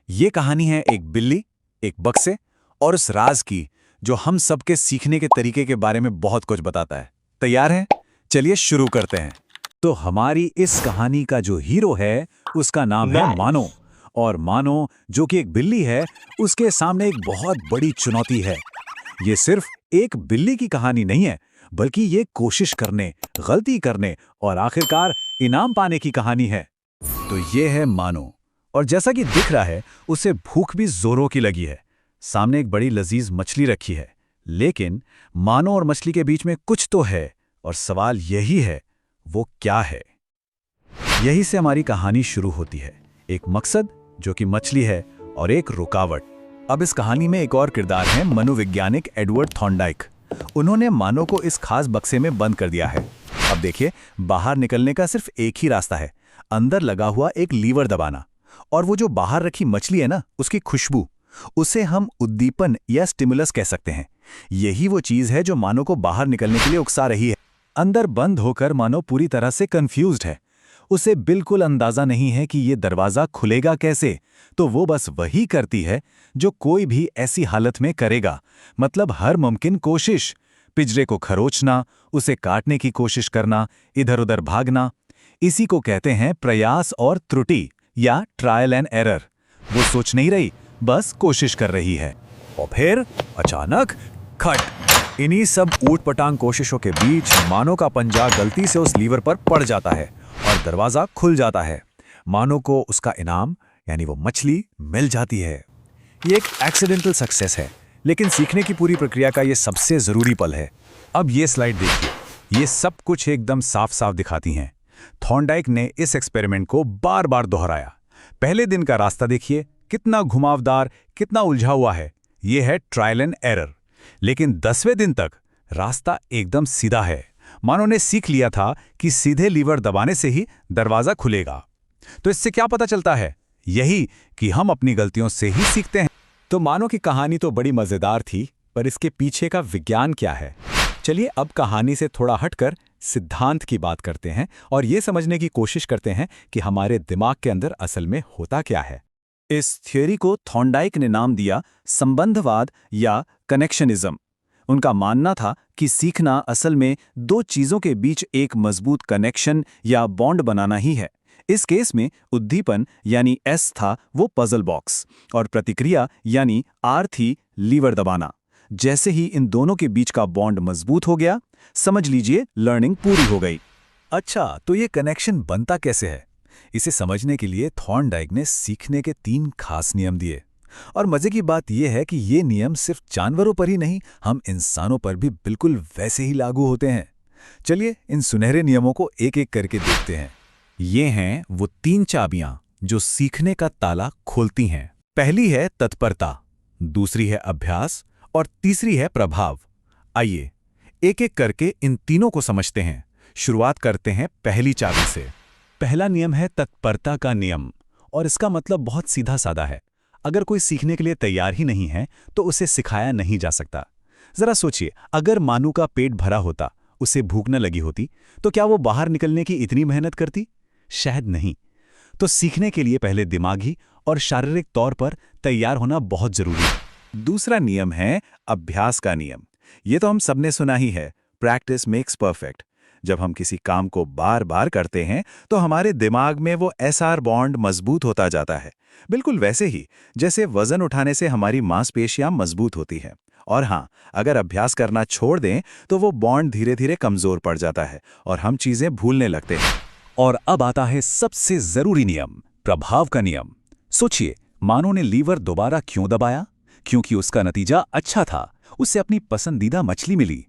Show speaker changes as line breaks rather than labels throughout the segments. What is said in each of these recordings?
ये कहानी है एक बिल्ली, एक बक्से और उस राज की जो हम सबके सीखने के तरीके के बारे में बहुत कुछ बताता है। तैयार हैं? चलिए शुरू करते हैं। तो हमारी इस कहानी का जो हीरो है उसका नाम है मानो। और मानो जो कि एक बिल्ली है, उसके सामने एक बहुत बड़ी चुनौती है। ये सिर्फ एक बिल्ली की कहानी नहीं है, बल्कि ये कोशिश करने, गलती करने और आखिरकार इनाम पाने की कहानी है। तो ये है मानो। और जैसा कि दिख रहा है, उसे भूख भी जोरों की लगी है। सामने एक बड़ी लजीज मछली रखी है। लेकिन मानो और मछली के बीच में कुछ तो है, और सवाल यही है, वो क्या है? यही से हमारी कहानी शुरू होती है। एक मकसद जो कि मछली है, और एक रुकावट। अब इस कहानी में एक और किरदार है, मनोवैज्ञानिक एडवर्ड थॉर्नडाइक। उन्होंने मानो को इस खास बक्से में बंद कर दिया है। अब देखिए, बाहर निकलने का सिर्फ एक ही रास्ता है, अंदर लगा हुआ एक लीवर दबाना। और वो जो बाहर रखी मछली है ना, उसकी खुशबू, उसे हम उद्दीपन या स्टिमुलस कह सकते हैं। यही वो चीज है जो मानो को बाहर निकलने के लिए उकसा रही है। अंदर बंद होकर मानो पूरी तरह से कंफ्यूज्ड है। उसे बिल्कुल अंदाजा नहीं है कि ये दरवाजा खुलेगा कैसे। तो वो बस वही करती है जो कोई भी ऐसी हालत में करेगा, मतलब हर मुमकिन कोशिश। पिंजरे को खरोचना, उसे काटने की कोशिश करना, इधर उधर भागना। इसी को कहते हैं प्रयास और त्रुटि या ट्रायल एंड एरर। वो सोच नहीं रही, बस कोशिश कर रही है। और फिर अचानक खट! इन्हीं सब ऊटपटांग कोशिशों के बीच मानो का पंजा गलती से उस लीवर पर पड़ जाता है और दरवाजा खुल जाता है। मानो को उसका इनाम यानी वो मछली मिल जाती है। ये एक एक्सीडेंटल सक्सेस है, लेकिन सीखने की पूरी प्रक्रिया का ये सबसे जरूरी पल है। अब ये स्लाइड देखिए, ये सब कुछ एकदम साफ साफ दिखाती हैं। थॉर्नडाइक ने इस एक्सपेरिमेंट को बार बार दोहराया। पहले दिन का रास्ता देखिए, कितना घुमावदार, कितना उलझा हुआ है। यह है ट्रायल एंड एरर। लेकिन 10वें दिन तक रास्ता एकदम सीधा है। मानो ने सीख लिया था कि सीधे लीवर दबाने से ही दरवाजा खुलेगा। तो इससे क्या पता चलता है? यही कि हम अपनी गलतियों से ही सीखते हैं। तो मानो की कहानी तो बड़ी मजेदार थी, पर इसके पीछे का विज्ञान क्या है? चलिए अब कहानी से थोड़ा हटकर सिद्धांत की बात करते हैं और ये समझने की कोशिश करते हैं कि हमारे दिमाग के अंदर असल में होता क्या है। इस थ्योरी को थॉर्नडाइक ने नाम दिया संबंधवाद या कनेक्शनिज्म। उनका मानना था कि सीखना असल में दो चीजों के बीच एक मजबूत कनेक्शन या बॉन्ड बनाना ही है। इस केस में उद्दीपन यानी एस था वो पजल बॉक्स, और प्रतिक्रिया यानी आर थी लीवर दबाना। जैसे ही इन दोनों के बीच का बॉन्ड मजबूत हो गया, समझ लीजिए लर्निंग पूरी हो गई। अच्छा, तो ये कनेक्शन बनता कैसे है? इसे समझने के लिए थॉर्नडाइक ने सीखने के 3 खास नियम दिए। और मजे की बात यह है कि ये नियम सिर्फ जानवरों पर ही नहीं, हम इंसानों पर भी बिल्कुल वैसे ही लागू होते हैं। चलिए इन सुनहरे नियमों को एक एक करके देखते हैं। ये हैं वो 3 चाबियां जो सीखने का ताला खोलती हैं। पहली है तत्परता, दूसरी है अभ्यास और तीसरी है प्रभाव। आइए एक एक करके इन तीनों को समझते हैं। शुरुआत करते हैं पहली चाबी से। पहला नियम है तत्परता का नियम, और इसका मतलब बहुत सीधा साधा है। अगर कोई सीखने के लिए तैयार ही नहीं है तो उसे सिखाया नहीं जा सकता। जरा सोचिए, अगर मानू का पेट भरा होता, उसे भूख न लगी होती, तो क्या वो बाहर निकलने की इतनी मेहनत करती? शायद नहीं। तो सीखने के लिए पहले दिमागी और शारीरिक तौर पर तैयार होना बहुत जरूरी है। दूसरा नियम है अभ्यास का नियम। ये तो हम सबने सुना ही है, प्रैक्टिस मेक्स परफेक्ट। जब हम किसी काम को बार बार करते हैं तो हमारे दिमाग में वो एसआर बॉन्ड मजबूत होता जाता है, बिल्कुल वैसे ही जैसे वजन उठाने से हमारी मांसपेशियां मजबूत होती हैं। और हाँ, अगर अभ्यास करना छोड़ दें तो वो बॉन्ड धीरे धीरे कमजोर पड़ जाता है और हम चीजें भूलने लगते हैं। और अब आता है सबसे जरूरी नियम, प्रभाव का नियम। सोचिए, मानो ने लीवर दोबारा क्यों दबाया? क्योंकि उसका नतीजा अच्छा था, उसे अपनी पसंदीदा मछली मिली।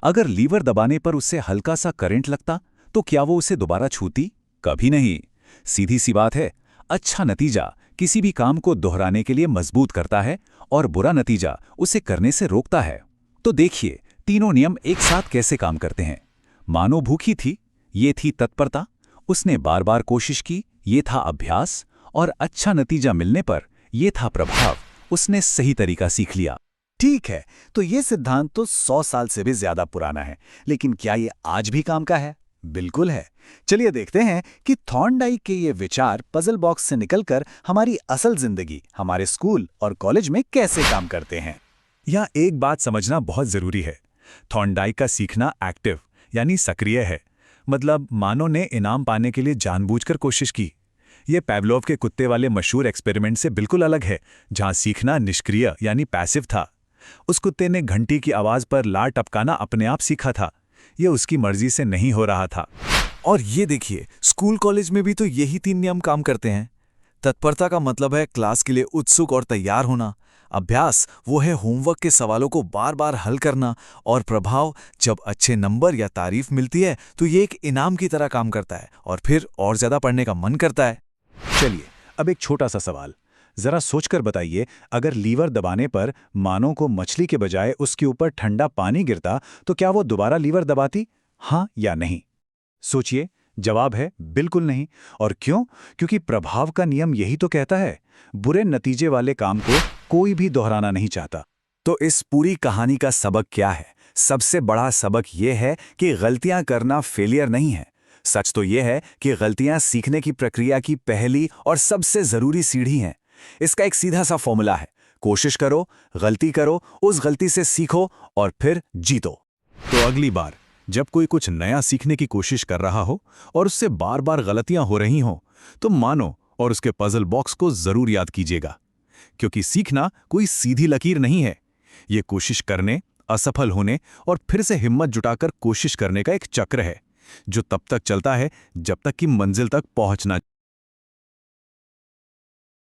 अगर लीवर दबाने पर उससे हल्का सा करंट लगता तो क्या वो उसे दोबारा छूती? कभी नहीं। सीधी सी बात है, अच्छा नतीजा किसी भी काम को दोहराने के लिए मजबूत करता है और बुरा नतीजा उसे करने से रोकता है। तो देखिए, तीनों नियम एक साथ कैसे काम करते हैं। मानो भूखी थी, ये थी तत्परता। उसने बार बार कोशिश की, ये था अभ्यास। और अच्छा नतीजा मिलने पर यह था प्रभाव, उसने सही तरीका सीख लिया। ठीक है, तो ये सिद्धांत तो 100 साल से भी ज्यादा पुराना है, लेकिन क्या ये आज भी काम का है? बिल्कुल है। चलिए देखते हैं कि थॉर्नडाइक के ये विचार पजल बॉक्स से निकलकर हमारी असल जिंदगी, हमारे स्कूल और कॉलेज में कैसे काम करते हैं। यहाँ एक बात समझना बहुत जरूरी है। थॉर्नडाइक का सीखना एक्टिव यानी सक्रिय है। मतलब मानव ने इनाम पाने के लिए जानबूझकर कोशिश की। ये पैवलोव के कुत्ते वाले मशहूर एक्सपेरिमेंट से बिल्कुल अलग है, जहां सीखना निष्क्रिय यानी पैसिव था। उस कुत्ते ने घंटी की आवाज पर लार टपकाना अपने आप सीखा था। ये उसकी मर्जी से नहीं हो रहा था।
और ये देखिए, स्कूल कॉलेज में भी तो यही 3 नियम काम करते हैं। तत्परता का मतलब है क्लास के लिए उत्सुक और तैयार होना। अभ्यास वो है होमवर्क के सवालों को बार बार हल करना। और प्रभाव, जब अच्छे नंबर या तारीफ मिलती है तो ये एक इनाम की तरह काम करता है और फिर और ज्यादा पढ़ने का मन करता है।
चलिए अब एक छोटा सा सवाल, जरा सोचकर बताइए, अगर लीवर दबाने पर मानो को मछली के बजाय उसके ऊपर ठंडा पानी गिरता तो क्या वो दोबारा लीवर दबाती, हाँ या नहीं? सोचिए, जवाब है बिल्कुल नहीं। और क्यों? क्योंकि प्रभाव का नियम यही तो कहता है, बुरे नतीजे वाले काम को कोई भी दोहराना नहीं चाहता।
तो इस पूरी कहानी का सबक क्या है? सबसे बड़ा सबक यह है कि गलतियां करना फेलियर नहीं है। सच तो यह है कि गलतियां सीखने की प्रक्रिया की पहली और सबसे जरूरी सीढ़ी हैं। इसका एक सीधा सा फॉर्मूला है, कोशिश करो, गलती करो, उस गलती से सीखो और फिर जीतो।
तो अगली बार जब कोई कुछ नया सीखने की कोशिश कर रहा हो और उससे बार बार गलतियां हो रही हों, तो मानो और उसके पजल बॉक्स को जरूर याद कीजिएगा। क्योंकि सीखना कोई सीधी लकीर नहीं है। ये कोशिश करने, असफल होने और फिर से हिम्मत जुटाकर कोशिश करने का एक चक्र है, जो तब तक चलता है जब तक कि मंजिल तक पहुंचना